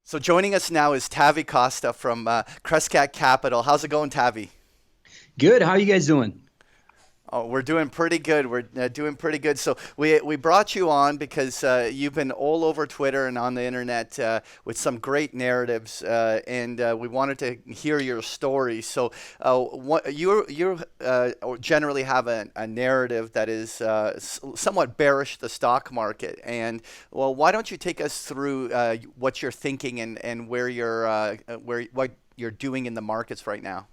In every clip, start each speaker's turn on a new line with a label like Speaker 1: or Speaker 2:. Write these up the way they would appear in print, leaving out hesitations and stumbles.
Speaker 1: So joining us now is Tavi Costa from Crescat Capital. How's it going, Tavi?
Speaker 2: Good. How are you guys doing?
Speaker 1: Oh, we're doing pretty good. We're doing pretty good. So we brought you on because you've been all over Twitter and on the internet with some great narratives, and we wanted to hear your story. So you generally have a narrative that is somewhat bearish the stock market, and well, why don't you take us through what you're thinking and where what you're doing in the markets right now?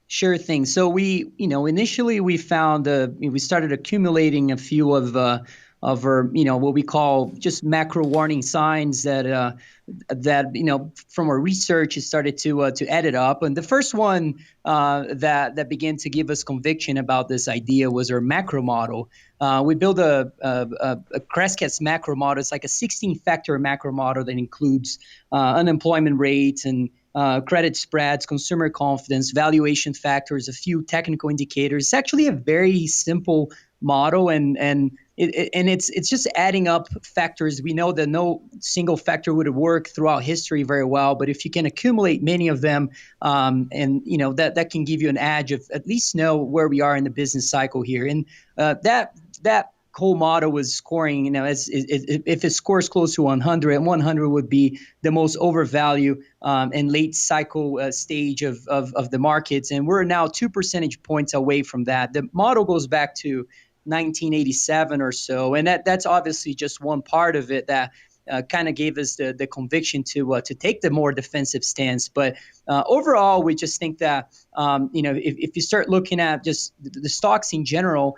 Speaker 2: Sure thing. So initially we found we started accumulating a few of our, what we call just macro warning signs that from our research it started to add it up. And the first one that began to give us conviction about this idea was our macro model. We built a Crescat's macro model. It's like a 16-factor macro model that includes unemployment rates and credit spreads, consumer confidence, valuation factors, a few technical indicators. It's actually a very simple model, and it's just adding up factors. We know that no single factor would work throughout history very well, but if you can accumulate many of them, and that can give you an edge of at least know where we are in the business cycle here. And that whole model was scoring, if it scores close to 100, and 100 would be the most overvalued and late cycle stage of the markets. And we're now 2 percentage points away from that. The model goes back to 1987 or so. And that's obviously just one part of it that kind of gave us the conviction to take the more defensive stance. But overall, we just think that if you start looking at just the stocks in general,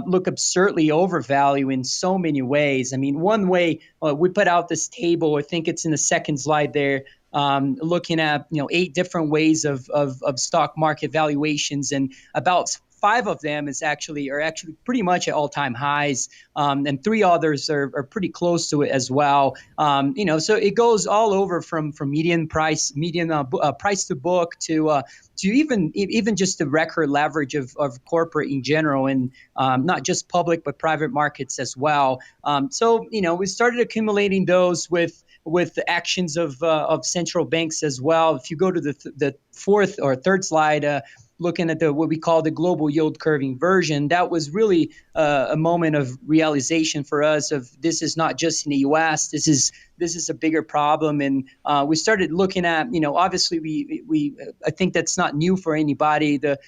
Speaker 2: look absurdly overvalued in so many ways. I mean, one way we put out this table, I think it's in the second slide there, looking at 8 different ways of stock market valuations, and about five of them are actually pretty much at all-time highs, and three others are pretty close to it as well. So it goes all over from median price to book to even just the record leverage of corporate in general, and not just public but private markets as well. So we started accumulating those with the actions of central banks as well. If you go to the fourth or third slide, looking at the what we call the global yield curve inversion, that was really a moment of realization for us of this is not just in the U.S. This is a bigger problem, and we started looking at obviously we I think that's not new for anybody. The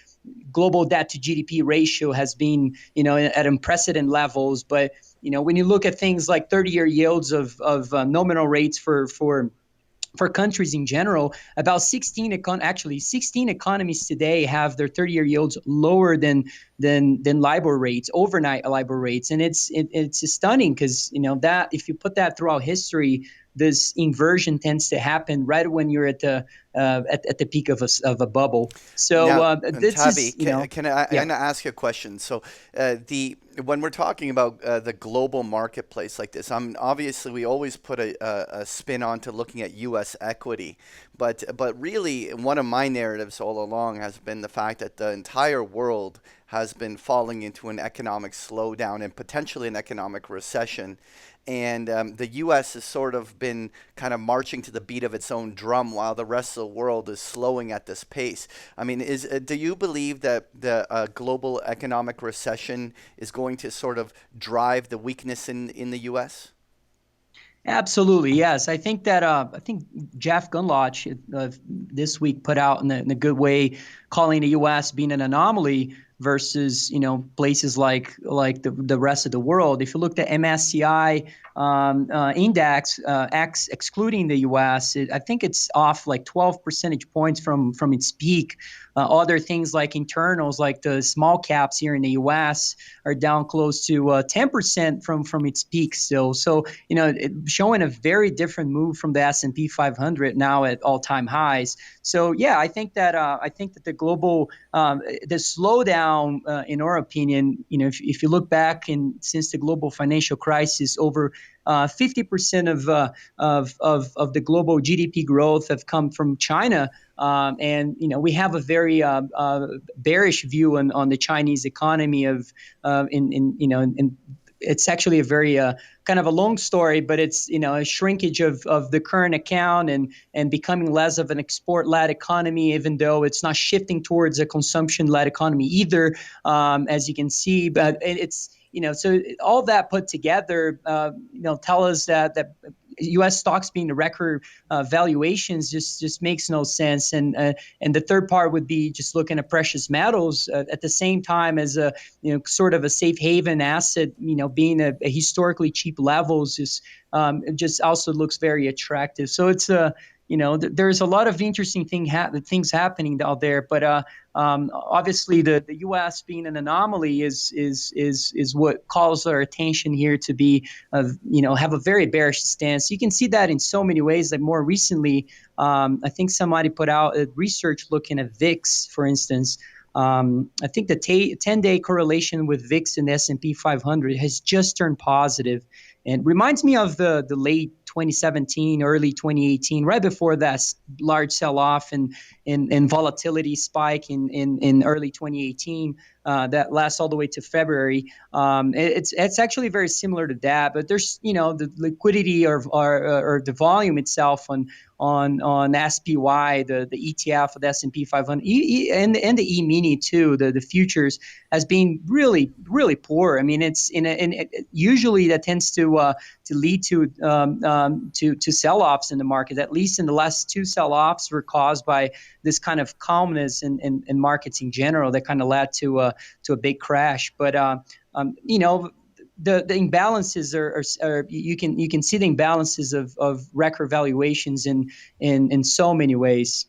Speaker 2: global debt to GDP ratio has been at unprecedented levels, but when you look at things like 30-year yields of nominal rates for countries in general, about 16 economies today have their 30-year yields lower than LIBOR rates, overnight LIBOR rates, and it's stunning because that if you put that throughout history, this inversion tends to happen right when you're at the peak of a bubble. So
Speaker 1: Now,
Speaker 2: this
Speaker 1: Tavi,
Speaker 2: is
Speaker 1: can
Speaker 2: yeah.
Speaker 1: I ask you a question? So, the when we're talking about the global marketplace like this, obviously we always put a spin on to looking at U.S. equity, but really one of my narratives all along has been the fact that the entire world has been falling into an economic slowdown and potentially an economic recession. And the U.S. has sort of been kind of marching to the beat of its own drum while the rest of the world is slowing at this pace. I mean, do you believe that the global economic recession is going to sort of drive the weakness in the U.S.?
Speaker 2: Absolutely, yes. I think Jeff Gundlach this week put out in a good way, calling the U.S. being an anomaly versus places like the rest of the world. If you looked at MSCI index X excluding the U.S., I think it's off like 12 percentage points from its peak. Other things like internals, like the small caps here in the U.S., are down close to 10% from its peak still. So showing a very different move from the S&P 500 now at all-time highs. So yeah, I think that the slowdown, in our opinion, if you look back since the global financial crisis, over 50% of the global GDP growth have come from China. And we have a very bearish view on the Chinese economy of in it's actually a very kind of a long story, but it's a shrinkage of the current account and becoming less of an export-led economy, even though it's not shifting towards a consumption-led economy either, as you can see. But it's so all that put together, tell us that U.S. stocks being the record valuations just makes no sense. And the third part would be just looking at precious metals at the same time as a sort of a safe haven asset. Being a historically cheap levels just also looks very attractive. So it's a there's a lot of interesting things happening out there, but obviously the U.S. being an anomaly is what calls our attention here to be have a very bearish stance. You can see that in so many ways. Like more recently, I think somebody put out a research looking at VIX, for instance. I think the 10-day correlation with VIX and the S&P 500 has just turned positive, and reminds me of the late 2017, early 2018, right before that large sell-off and volatility spike in early 2018 that lasts all the way to February. It's actually very similar to that, but there's the liquidity or the volume itself on SPY, the ETF of the S&P 500, and the E-mini too, the futures, has been really poor. I mean, it's usually that tends to lead to sell-offs in the market. At least in the last two sell-offs were caused by this kind of calmness in markets in general that kind of led to a big crash. But the imbalances are you can see the imbalances of record valuations in so many ways.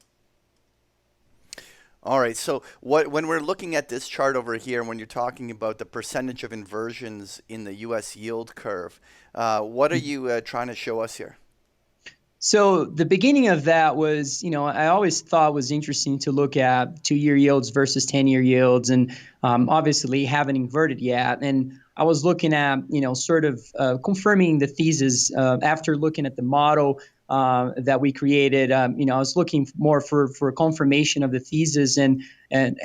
Speaker 1: All right. So when we're looking at this chart over here, when you're talking about the percentage of inversions in the U.S. yield curve, what are you trying to show us here?
Speaker 2: So the beginning of that was, I always thought was interesting to look at 2-year yields versus 10-year yields, and obviously haven't inverted yet. And I was looking at, sort of confirming the thesis after looking at the model that we created. I was looking more for confirmation of the thesis, and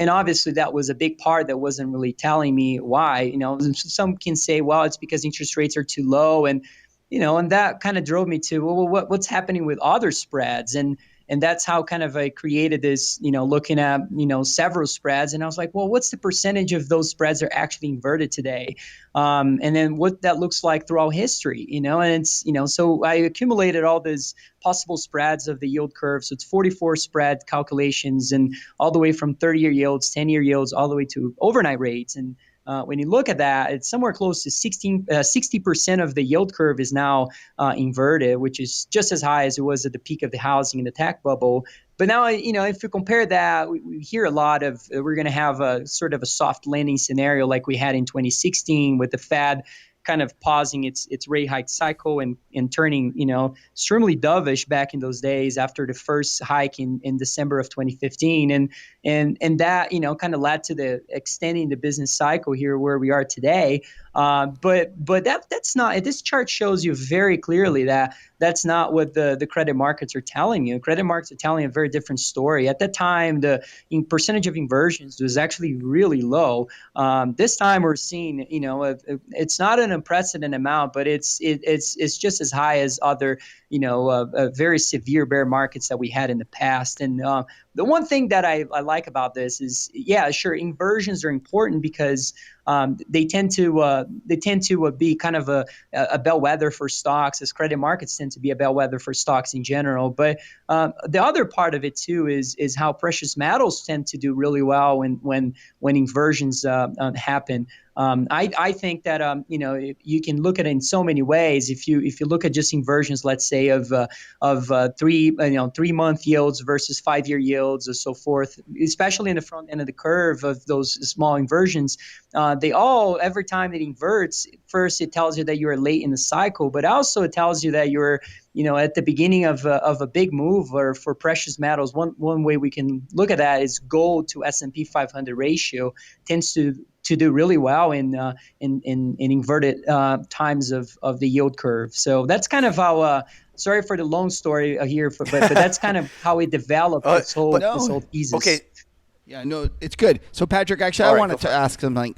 Speaker 2: obviously that was a big part that wasn't really telling me why. Some can say, well, it's because interest rates are too low, and that kind of drove me to, well, what's happening with other spreads, and that's how kind of I created this, looking at several spreads, and I was like, well, what's the percentage of those spreads are actually inverted today, and then what that looks like throughout history, and it's so I accumulated all these possible spreads of the yield curve. So it's 44 spread calculations, and all the way from 30-year yields, 10-year yields, all the way to overnight rates. And when you look at that, it's somewhere close to 60% of the yield curve is now inverted, which is just as high as it was at the peak of the housing and the tech bubble. But now, if you compare that, we hear a lot of we're going to have a sort of a soft landing scenario like we had in 2016 with the Fed kind of pausing its rate hike cycle and turning, extremely dovish back in those days after the first hike in December of 2015. And that, kind of led to the extending the business cycle here where we are today. But that's not, this chart shows you very clearly that that's not what the credit markets are telling you. Credit markets are telling a very different story. At that time, the percentage of inversions was actually really low. This time we're seeing, it's not an unprecedented amount, but it's just as high as other, very severe bear markets that we had in the past. And the one thing that I like about this is, yeah, sure, inversions are important because they tend to be kind of a bellwether for stocks, as credit markets tend to be a bellwether for stocks in general. But the other part of it too is how precious metals tend to do really well when inversions happen. I think that you can look at it in so many ways. If you look at just inversions, let's say of 3-month yields versus 5-year yields or so forth, especially in the front end of the curve of those small inversions, they all, every time it inverts, first it tells you that you're late in the cycle, but also it tells you that you're at the beginning of a big move. Or for precious metals, one way we can look at that is gold to S&P 500 ratio tends to do really well in inverted times of the yield curve. So that's kind of how. Sorry for the long story here, but that's kind of how it developed
Speaker 1: uh, but
Speaker 2: this
Speaker 3: No,
Speaker 2: whole thesis.
Speaker 1: okay.
Speaker 3: yeah, no, it's good. So Patrick, actually, I
Speaker 1: All right, go
Speaker 3: wanted to
Speaker 1: for it.
Speaker 3: ask something.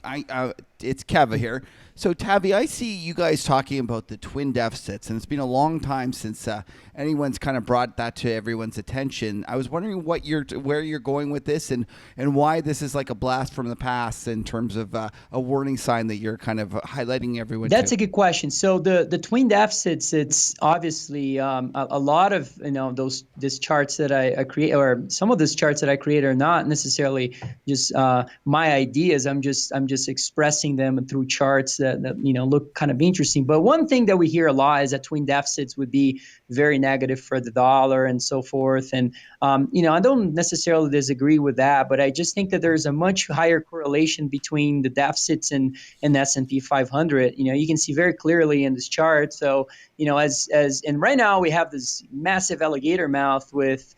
Speaker 3: It's Keva here. So, Tavi, I see you guys talking about the twin deficits, and it's been a long time since anyone's kind of brought that to everyone's attention. I was wondering where you're going with this, and why this is like a blast from the past in terms of a warning sign that you're kind of highlighting everyone
Speaker 2: That's
Speaker 3: to.
Speaker 2: a good question. So the twin deficits, it's obviously a lot of those this charts that I create, or some of these charts that I create are not necessarily just my ideas. I'm just expressing them through charts that look kind of interesting. But one thing that we hear a lot is that twin deficits would be very negative for the dollar and so forth. And I don't necessarily disagree with that, but I just think that there's a much higher correlation between the deficits and the S&P 500. You can see very clearly in this chart. So, as and right now we have this massive alligator mouth with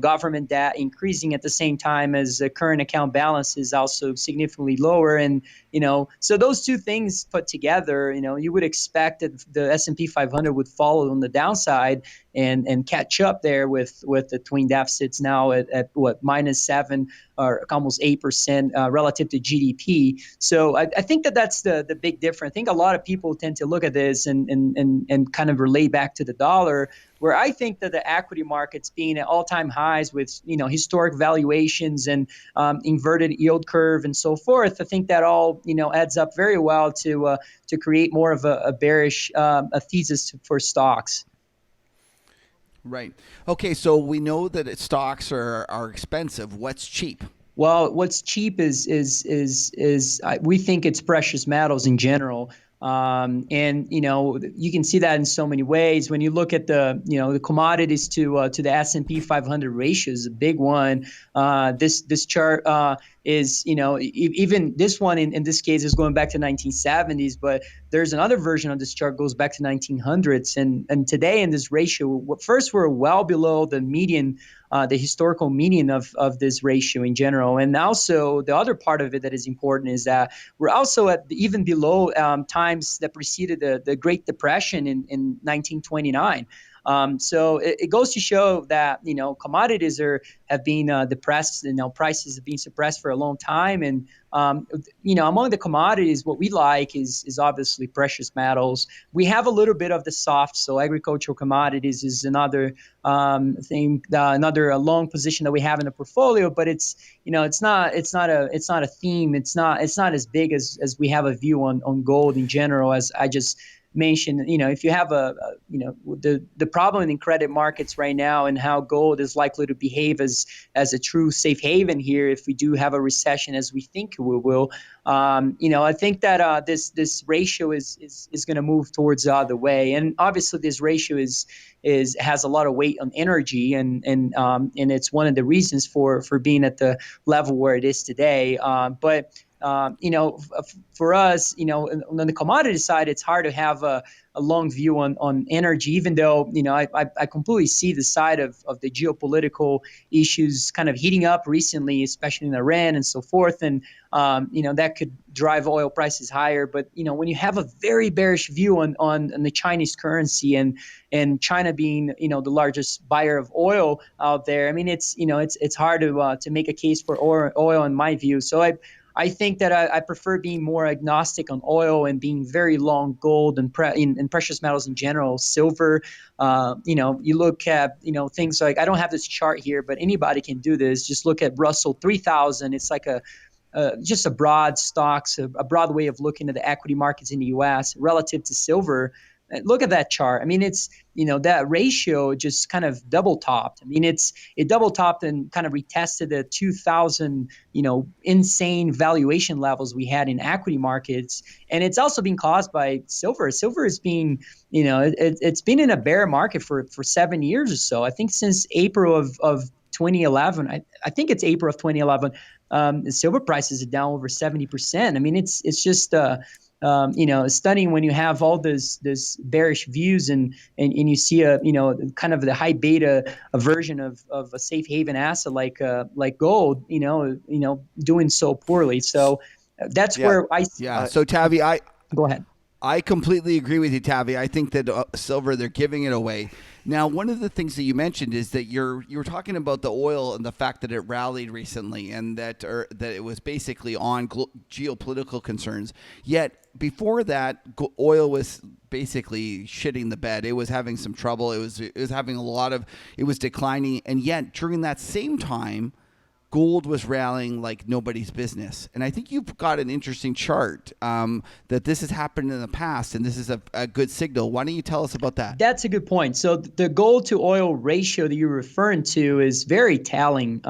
Speaker 2: government debt increasing at the same time as the current account balance is also significantly lower. And so those two things put together, you would expect that the S&P 500 would follow on the downside and catch up there with the twin deficits now at what -7 or almost 8% relative to GDP. So I think that's the big difference. I think a lot of people tend to look at this and kind of relate back to the dollar, where I think that the equity markets being at all-time highs with historic valuations and inverted yield curve and so forth. I think that all adds up very well to create more of a bearish a thesis for stocks.
Speaker 3: Right. Okay, so we know that stocks are expensive. What's cheap?
Speaker 2: Well, what's cheap is we think it's precious metals in general. And you can see that in so many ways. When you look at the commodities to the S&P 500 ratio is a big one. This chart is even this one in this case is going back to 1970s, but there's another version of this chart goes back to 1900s. And today in this ratio, first we're well below the median, the historical median of this ratio in general. And also the other part of it that is important is that we're also at even below times that preceded the Great Depression in 1929. So it goes to show that commodities have been depressed. Prices have been suppressed for a long time, and among the commodities, what we like is obviously precious metals. We have a little bit of the soft, so agricultural commodities is another thing, another long position that we have in the portfolio. But it's not a theme. It's not as big as we have a view on gold in general, as I just mentioned. If you have the problem in credit markets right now and how gold is likely to behave as a true safe haven here if we do have a recession, as we think we will. I think that this ratio is going to move towards the other way, and obviously this ratio has a lot of weight on energy, and it's one of the reasons for being at the level where it is today. But for us, on the commodity side, it's hard to have a long view on energy, even though, I completely see the side of the geopolitical issues kind of heating up recently, especially in Iran and so forth. And, that could drive oil prices higher. But, when you have a very bearish view on the Chinese currency and China being, the largest buyer of oil out there, I mean, it's hard to make a case for oil in my view. So I think that I prefer being more agnostic on oil and being very long gold and in precious metals in general. Silver, you look at things like, I don't have this chart here, but anybody can do this. Just look at Russell 3000. It's like just a broad stocks, a broad way of looking at the equity markets in the U.S. relative to silver. Look at that chart. I mean, it's that ratio just kind of double topped. I mean, it double topped and kind of retested the 2000 insane valuation levels we had in equity markets, and it's also been caused by silver. Silver has been it's been in a bear market for 7 years or so. I think since April of 2011. I think it's April of 2011. The silver prices are down over 70%. I mean, it's just stunning when you have all this bearish views and you see kind of the high beta version of a safe haven asset like gold, doing so poorly. So that's
Speaker 1: Yeah.
Speaker 2: where I
Speaker 3: Yeah.
Speaker 1: Uh,
Speaker 3: So, Tavi, I
Speaker 2: go ahead.
Speaker 3: I completely agree with you, Tavi. I think that silver, they're giving it away. Now, one of the things that you mentioned is that you were talking about the oil and the fact that it rallied recently, and that it was basically on geopolitical concerns. Yet before that, oil was basically shitting the bed. It was having some trouble. It was having a lot of. It was declining, and yet during that same time, gold was rallying like nobody's business. And I think you've got an interesting chart that this has happened in the past, and this is a good signal. Why don't you tell us about that?
Speaker 2: That's a good point. So the gold to oil ratio that you're referring to is very telling.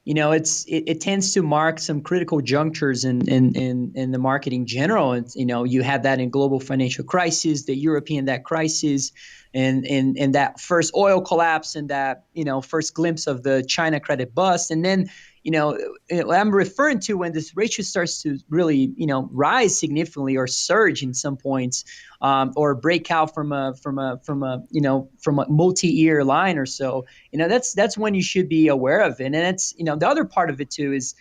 Speaker 2: It tends to mark some critical junctures in the market in general. And you had that in global financial crisis, the European debt crisis, and that first oil collapse, and that first glimpse of the China credit bust, and then I'm referring to when this ratio starts to really rise significantly or surge in some points, or break out from a multi-year line or so. That's when you should be aware of it. And that's the other part of it too is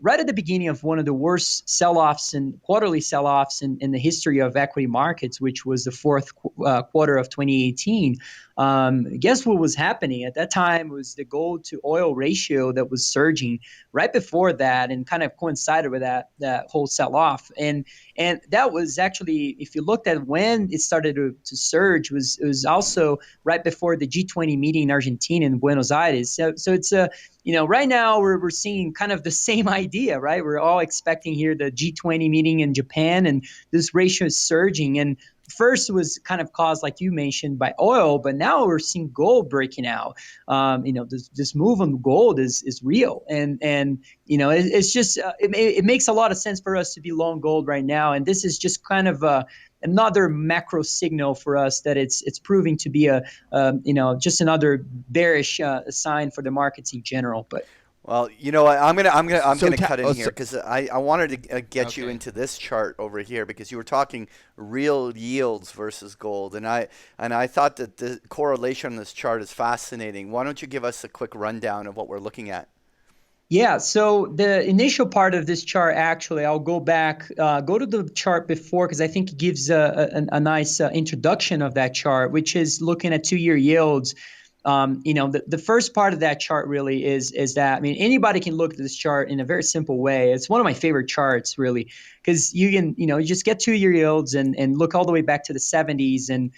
Speaker 2: right at the beginning of one of the worst sell-offs and quarterly sell-offs in the history of equity markets, which was the fourth quarter of 2018. Guess what was happening at that time? Was the gold to oil ratio that was surging right before that, and kind of coincided with that whole sell-off. And that was actually, if you looked at when it started to surge, it was also right before the G20 meeting in Argentina in Buenos Aires. So it's right now we're seeing kind of the same idea, right? We're all expecting here the G20 meeting in Japan, and this ratio is surging. And first was kind of caused, like you mentioned, by oil, but now we're seeing gold breaking out. This move on gold is real, and it's just it makes a lot of sense for us to be long gold right now, and this is just kind of another macro signal for us that it's proving to be just another bearish sign for the markets in general, but.
Speaker 1: Well, you know what? I'm gonna cut in here
Speaker 3: so,
Speaker 1: because I wanted to get you
Speaker 3: okay.
Speaker 1: into this chart over here because you were talking real yields versus gold, and I thought that the correlation on this chart is fascinating. Why don't you give us a quick rundown of what we're looking at?
Speaker 2: Yeah, so the initial part of this chart, actually, I'll go back, go to the chart before, because I think it gives a nice introduction of that chart, which is looking at 2-year yields. The first part of that chart really is that, I mean, anybody can look at this chart in a very simple way. It's one of my favorite charts, really, because you can, you just get 2-year yields and look all the way back to the 70s, and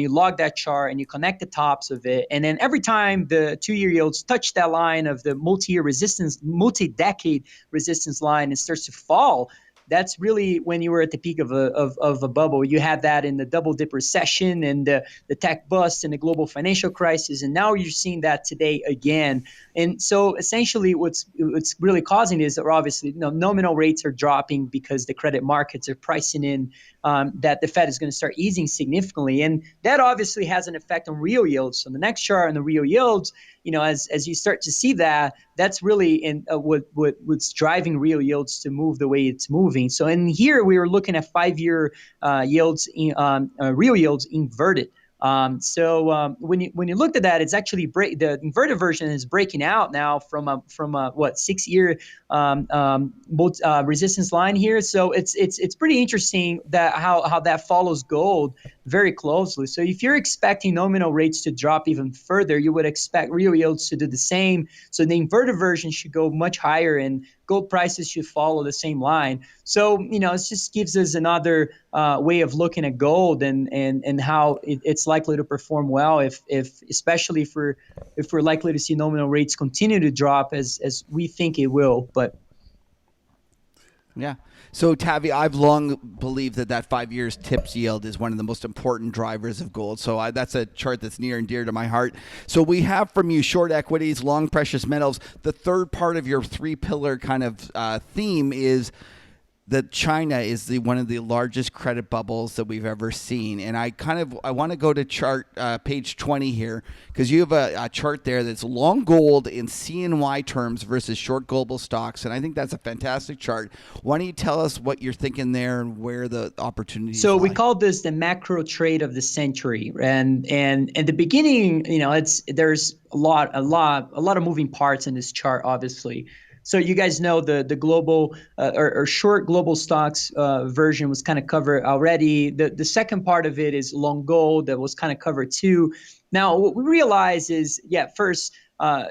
Speaker 2: you log that chart and you connect the tops of it. And then every time the 2-year yields touch that line of the multi-year resistance, multi-decade resistance line, and starts to fall, that's really when you were at the peak of a bubble. You had that in the double dip recession and the tech bust and the global financial crisis, and now you're seeing that today again. And so essentially what's really causing is that obviously nominal rates are dropping because the credit markets are pricing in that the Fed is going to start easing significantly, and that obviously has an effect on real yields. So the next chart on the real yields, as you start to see that, that's really in what's driving real yields to move the way it's moving. So in here we were looking at 5-year yields, real yields inverted. When you looked at that, it's actually the inverted version is breaking out now from a 6-year resistance line here. So it's pretty interesting that how that follows gold very closely. So if you're expecting nominal rates to drop even further, you would expect real yields to do the same. So the inverted version should go much higher, and gold prices should follow the same line. So it just gives us another way of looking at gold and how it's likely to perform well if especially if we're likely to see nominal rates continue to drop as we think it will. But
Speaker 3: Yeah. So, Tavi, I've long believed that 5 years tips yield is one of the most important drivers of gold. So that's a chart that's near and dear to my heart. So we have from you short equities, long precious metals. The third part of your 3-pillar kind of theme is that China is one of the largest credit bubbles that we've ever seen. And I want to go to chart page 20 here, because you have a chart there that's long gold in CNY terms versus short global stocks. And I think that's a fantastic chart. Why don't you tell us what you're thinking there and where the opportunities
Speaker 2: so
Speaker 3: lie?
Speaker 2: we call this the macro trade of the century. And at the beginning, there's a lot of moving parts in this chart, obviously. So you guys know the global or short global stocks version was kind of covered already. The second part of it is long gold that was kind of covered too. Now what we realize is, yeah, first,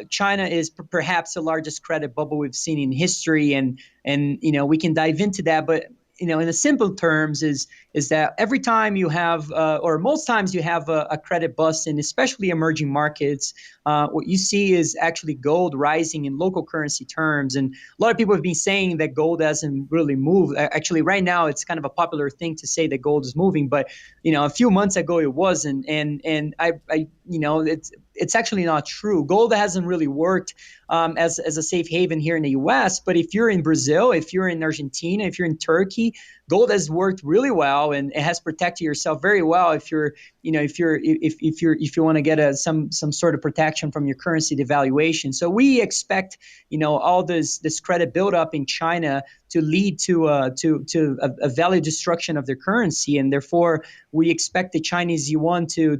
Speaker 2: China is perhaps the largest credit bubble we've seen in history, and we can dive into that, but in the simple terms is that every time you have or most times you have a credit bust in especially emerging markets, what you see is actually gold rising in local currency terms. And a lot of people have been saying that gold hasn't really moved. Actually, right now it's kind of a popular thing to say that gold is moving, but a few months ago it wasn't. And I it's actually not true. Gold hasn't really worked as a safe haven here in the U.S. But if you're in Brazil, if you're in Argentina, if you're in Turkey, gold has worked really well, and it has protected yourself very well if you're if you want to get some sort of protection from your currency devaluation. So we expect all this credit buildup in China to lead to a value destruction of their currency, and therefore we expect the Chinese yuan to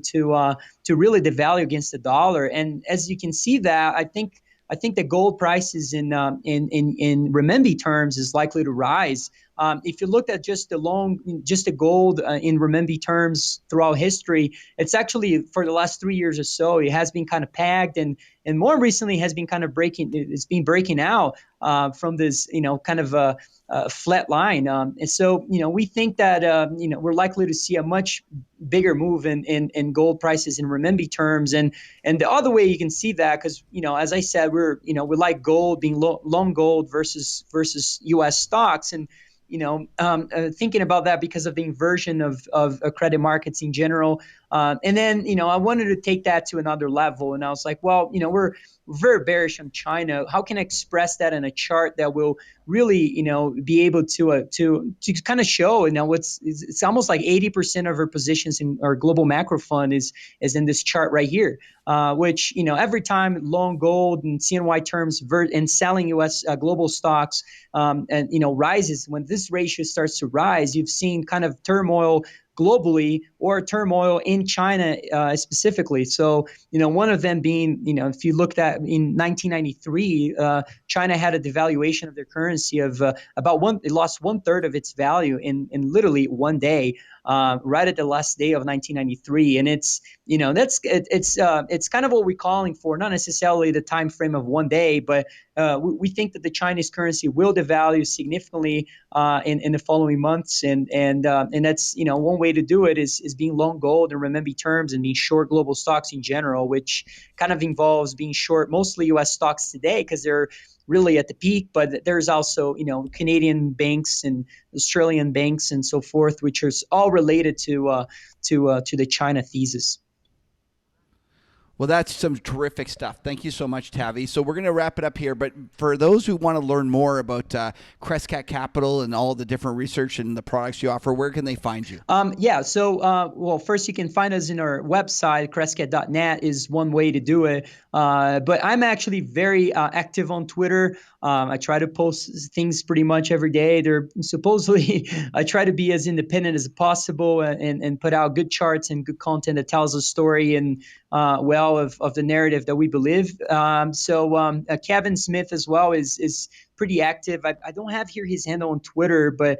Speaker 2: really devalue against the dollar. And as you can see, that I think the gold prices in renminbi terms is likely to rise. If you looked at just the gold in renminbi terms throughout history, it's actually for the last 3 years or so, it has been kind of pegged, and more recently has been kind of breaking out from this kind of a flat line. And so we think that we're likely to see a much bigger move in gold prices in renminbi terms. And the other way you can see that, because as I said, we like gold being long gold versus U.S. stocks, and thinking about that because of the inversion of credit markets in general. And then, I wanted to take that to another level. And I was like, well, we're very bearish on China. How can I express that in a chart that will really, be able to kind of show, it's almost like 80% of our positions in our global macro fund is in this chart right here, which, every time long gold and CNY terms and selling U.S. Global stocks, and, rises, when this ratio starts to rise, you've seen kind of turmoil globally or turmoil in China specifically. So, one of them being, if you looked at in 1993, China had a devaluation of their currency of it lost 1/3 of its value in literally one day, right at the last day of 1993. And it's kind of what we're calling for, not necessarily the time frame of one day, but we think that the Chinese currency will devalue significantly in the following months, and that's one way to do it is being long gold in renminbi terms and being short global stocks in general, which kind of involves being short mostly U.S. stocks today because they're really at the peak, but there's also Canadian banks and Australian banks and so forth, which are all related to the China thesis.
Speaker 3: Well, that's some terrific stuff. Thank you so much, Tavi. So we're going to wrap it up here. But for those who want to learn more about Crescat Capital and all the different research and the products you offer, where can they find you?
Speaker 2: So well, first you can find us in our website. Crescat.net is one way to do it. But I'm actually very active on Twitter. I try to post things pretty much every day. They're supposedly, I try to be as independent as possible and put out good charts and good content that tells a story and of the narrative that we believe. So Kevin Smith as well is pretty active. I don't have here his handle on Twitter, but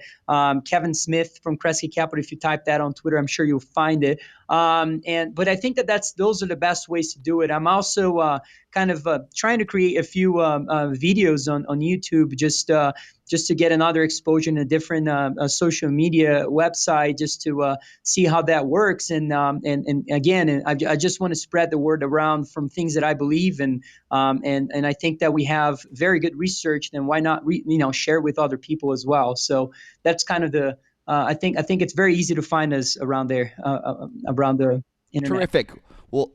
Speaker 2: Kevin Smith from Crescat Capital, if you type that on Twitter, I'm sure you'll find it. But I think those are the best ways to do it. I'm also kind of trying to create a few videos on YouTube just to get another exposure in a different social media website, just to see how that works. And again, I just want to spread the word around from things that I believe in, and I think that we have very good research. Then why not share with other people as well? So that's kind of the I think it's very easy to find us around there, around the internet.
Speaker 3: Terrific. Well,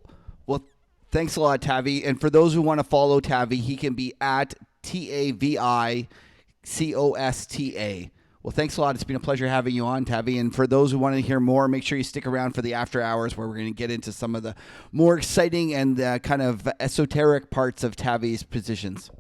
Speaker 3: thanks a lot, Tavi. And for those who want to follow Tavi, he can be at TAVI COSTA. Well, thanks a lot. It's been a pleasure having you on, Tavi. And for those who want to hear more, make sure you stick around for the after hours where we're going to get into some of the more exciting and kind of esoteric parts of Tavi's positions.